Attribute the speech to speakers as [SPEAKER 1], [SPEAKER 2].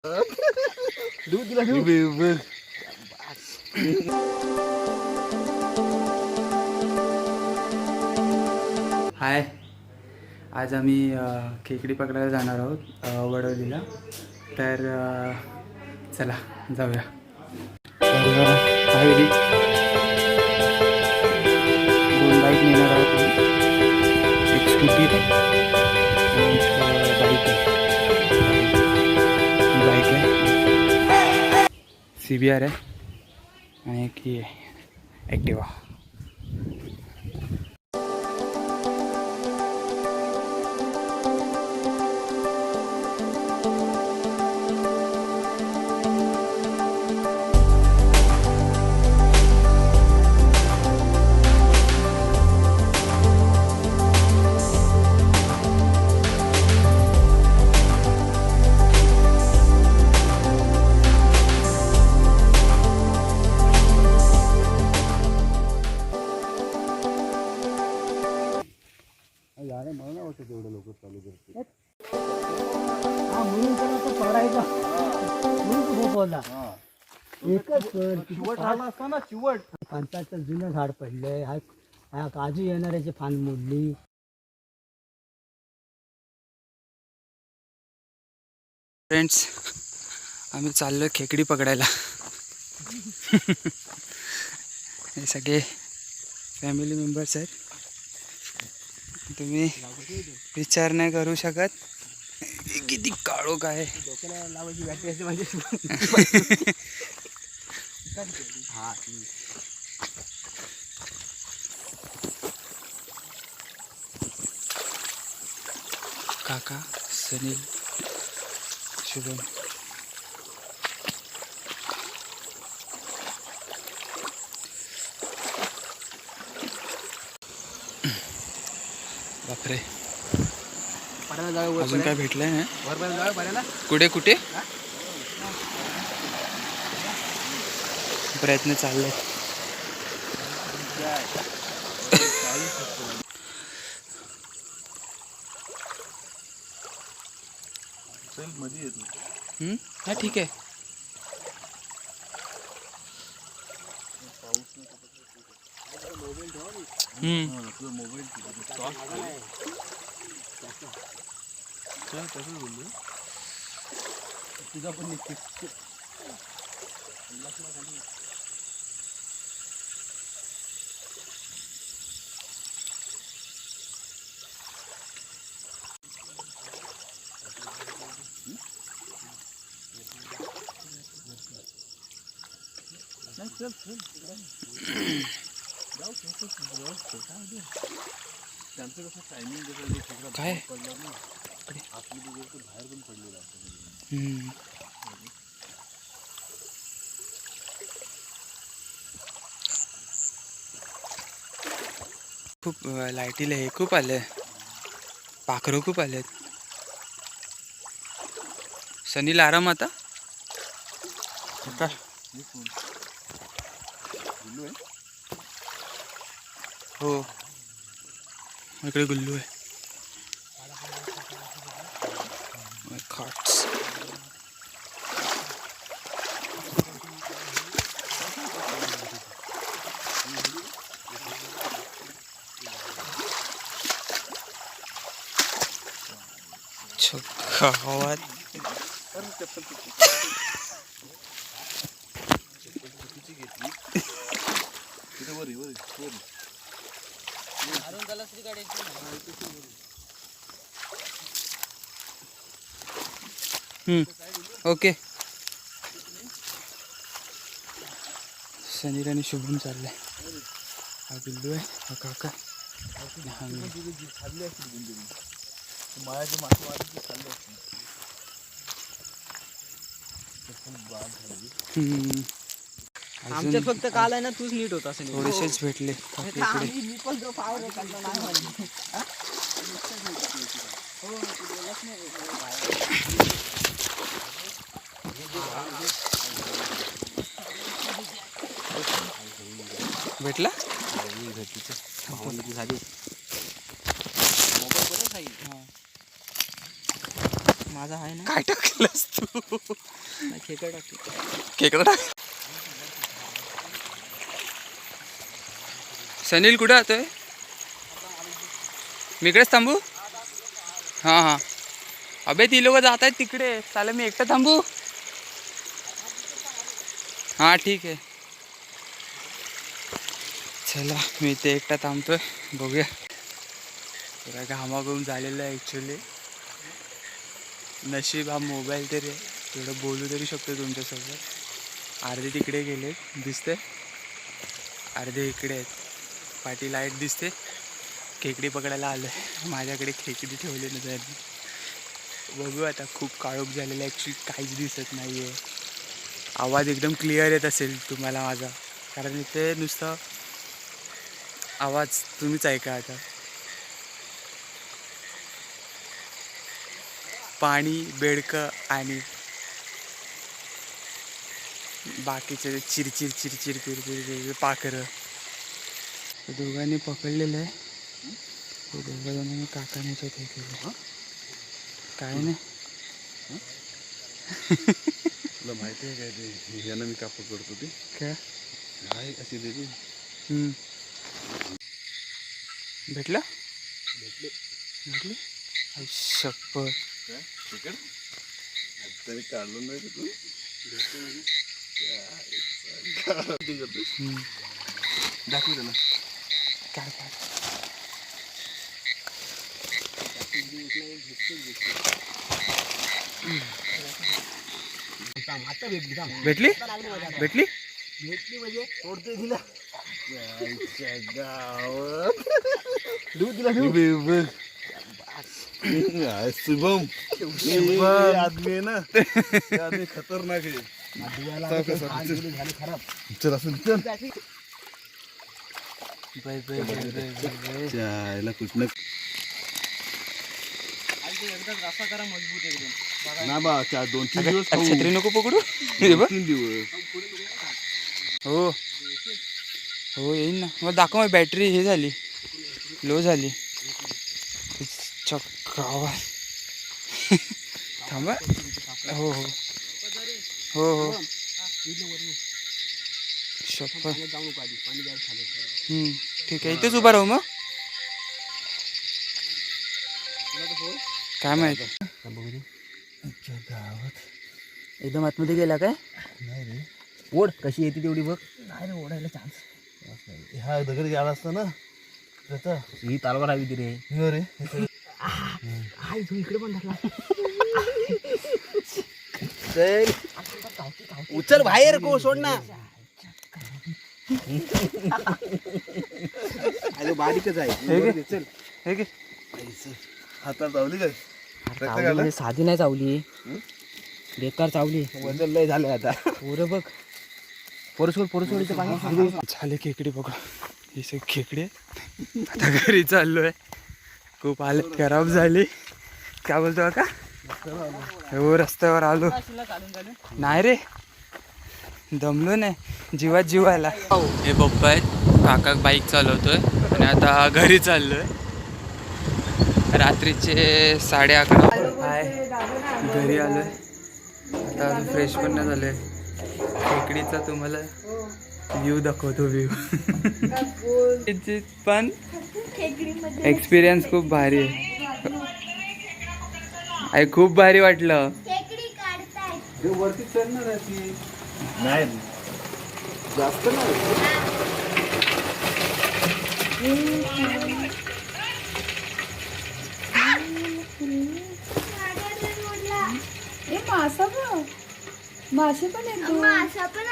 [SPEAKER 1] हाय, आज आम्ही खेकडी पकडायला जाणार आहोत वडवलीला. तर चला जाऊया. दोन बाईक नेणार आहोत. एक स्कूटी आणि एक बाईक आहे. CBR आहे आणि एक ही आहे ॲक्टिवा.
[SPEAKER 2] तेवढं लोक चालू करते
[SPEAKER 3] म्हणून त्याला तो पडायचा म्हणून झोपवला. एकच
[SPEAKER 2] चिवट राहिला असता ना, चिवट
[SPEAKER 3] फणसाचं जुनं झाड पडलंय. हा काजू येणाऱ्याची फांद मोडली.
[SPEAKER 1] फ्रेंड्स, आम्ही चाललो खेकडी पकडायला. हे सगळे फॅमिली मेंबर्स आहेत. तुम्ही विचार नाही करू शकत किती काळोख आहे.
[SPEAKER 3] लावायची बॅटरी असते म्हणजे
[SPEAKER 1] काका, सनील, शुभम. बापरे, अजून काय भेटलंय ना? कुठे कुठे प्रयत्न चालले.
[SPEAKER 2] मध्ये येतो.
[SPEAKER 1] हा ठीक आहे.
[SPEAKER 2] मोबाईल तुझा पण निघते. त्यांचं कसं टायमिंग
[SPEAKER 1] काय
[SPEAKER 2] पडलं ना, आपली बाहेर पण पडलेलं असतं.
[SPEAKER 1] खूप लाईटीला हे खूप आले, पाखरं खूप आलेत. सनीला आराम आता. हो, इकडे गुल्लू आहे. खाट्स. गावात ओके. सनील आणि शुभम चाललंय. हा बिल्लू आहे, हा काका.
[SPEAKER 2] मायाची मासे मारायची चालली असते.
[SPEAKER 3] आमच्यात फक्त काल आहे ना, तूच नीट होता.
[SPEAKER 1] थोडेसेच भेटले.
[SPEAKER 3] मी पण जो पावर
[SPEAKER 1] भेटला.
[SPEAKER 3] माझा आहे ना.
[SPEAKER 1] काय टाकलंस तू?
[SPEAKER 3] खेकड टाकली.
[SPEAKER 1] केकडं टाक. सनील कुठे राहतोय? मी इकडेच थांबू? हां हां. अबे ती लोक जात आहेत तिकडे. चालेल मी एकटं थांबू? हां ठीक आहे. चला मी ते एकटा थांबतोय. बघूया. पुरा घामाघूम झालेलं आहे ॲक्च्युली. नशीब हा मोबाईल तरी आहे, थोडं बोलू तरी शकतो तुमच्यासोबत. अर्धे तिकडे गेले दिसते, अर्धे इकडे आहेत. पाठी लाईट दिसते. खेकडी पकडायला आलो आहे. माझ्याकडे खेकडी ठेवली ना त्यांनी. बघू आता. खूप काळोख झालेला ॲक्च्युली, काहीच दिसत नाही आहे. आवाज एकदम क्लिअर येत असेल तुम्हाला माझा, कारण इथे नुसतं आवाज तुम्हीच ऐका आता. पाणी बेडकं आणि बाकीचे चिरचिर चिरचिर चिरचिर पाखरं. दोघांनी पकडलेलं आहे. ते दोघं जणांनी काकानेच्या ते केलं. काय नाही.
[SPEAKER 2] तुला माहिती आहे काय ते यानं मी का पकडतो ते
[SPEAKER 1] काय
[SPEAKER 2] आहे अशी देते.
[SPEAKER 1] भेटलं? भेटली? शप्पथ.
[SPEAKER 2] काय चिकन तरी काढलं नाही तू. दाखव त्याला
[SPEAKER 1] काय काय
[SPEAKER 3] आता भेटली का?
[SPEAKER 1] भेटली? भेटली?
[SPEAKER 3] भेटली म्हणजे सोडतोय तिला.
[SPEAKER 2] शुभम आदमी आहे ना, आदमी खतरनाक आहे.
[SPEAKER 3] झाले खराब.
[SPEAKER 2] चल असं चल
[SPEAKER 1] बाय बाय बाय बाय.
[SPEAKER 2] यायला कुछ ना
[SPEAKER 3] रस्सा करा मजबूत एकदम.
[SPEAKER 2] ना बा 2-3 दिवस खाऊ.
[SPEAKER 1] छत्री नको पकडू. हे बघ.
[SPEAKER 2] 3 दिवस
[SPEAKER 1] हो हो येईन ना. मग दाखव. माझी बॅटरी हे झाली, लो झाली. चक्क आवाज. थांबा. हो हो हो हो. शप्पथ.
[SPEAKER 3] जाऊ नको आधी, पाणी द्यायला खाली.
[SPEAKER 1] ठीक आहे. इथेच उभा राहू मग. काय माहित.
[SPEAKER 3] गावात एकदम आतमध्ये गेला काय?
[SPEAKER 2] नाही रे.
[SPEAKER 3] ओढ कशी येते तेवढी बघ. नाही रे ओढायला चान्स.
[SPEAKER 2] हा दगड गेला असता ना त्याचा.
[SPEAKER 3] ही तालवार हवी रे.
[SPEAKER 2] हो रे.
[SPEAKER 3] हाय तू इकडे पण धरला. उचल बाहेर को सोड ना. अरे बारीकच आहे.
[SPEAKER 1] हे घे.
[SPEAKER 3] चल
[SPEAKER 1] हे घे.
[SPEAKER 2] हातात लावली काय
[SPEAKER 3] चावली साधी नाही चावली, बेकार चावली. वजन लय झालं आता. पोरं बघ. पोरसोडीचं पाणी
[SPEAKER 1] झाले खेकडे बघा. ही सगळी खेकडे आहेत. आता घरी चाललो आहे. खूप हालत खराब झाली. काय बोलतो का? हो रस्त्यावर आलो. नाही रे दमलो नाही. जीवात जीवायला. हे पप्पा आहेत. काका बाईक चालवतोय आणि आता घरी चाललोय. रात्रीचे 11:30 आहे. घरी आलोय. आता अजून फ्रेश पण नाही झाले. खेकडीचा तुम्हाला व्ह्यू दाखवतो. व्ह्यू पण एक्सपिरियन्स खूप भारी आहे. खूप भारी वाटलं.
[SPEAKER 2] वरती चढणार आहे ती. नाही जास्त नाही.
[SPEAKER 4] मासा पण मासे पण येतो. मासा पण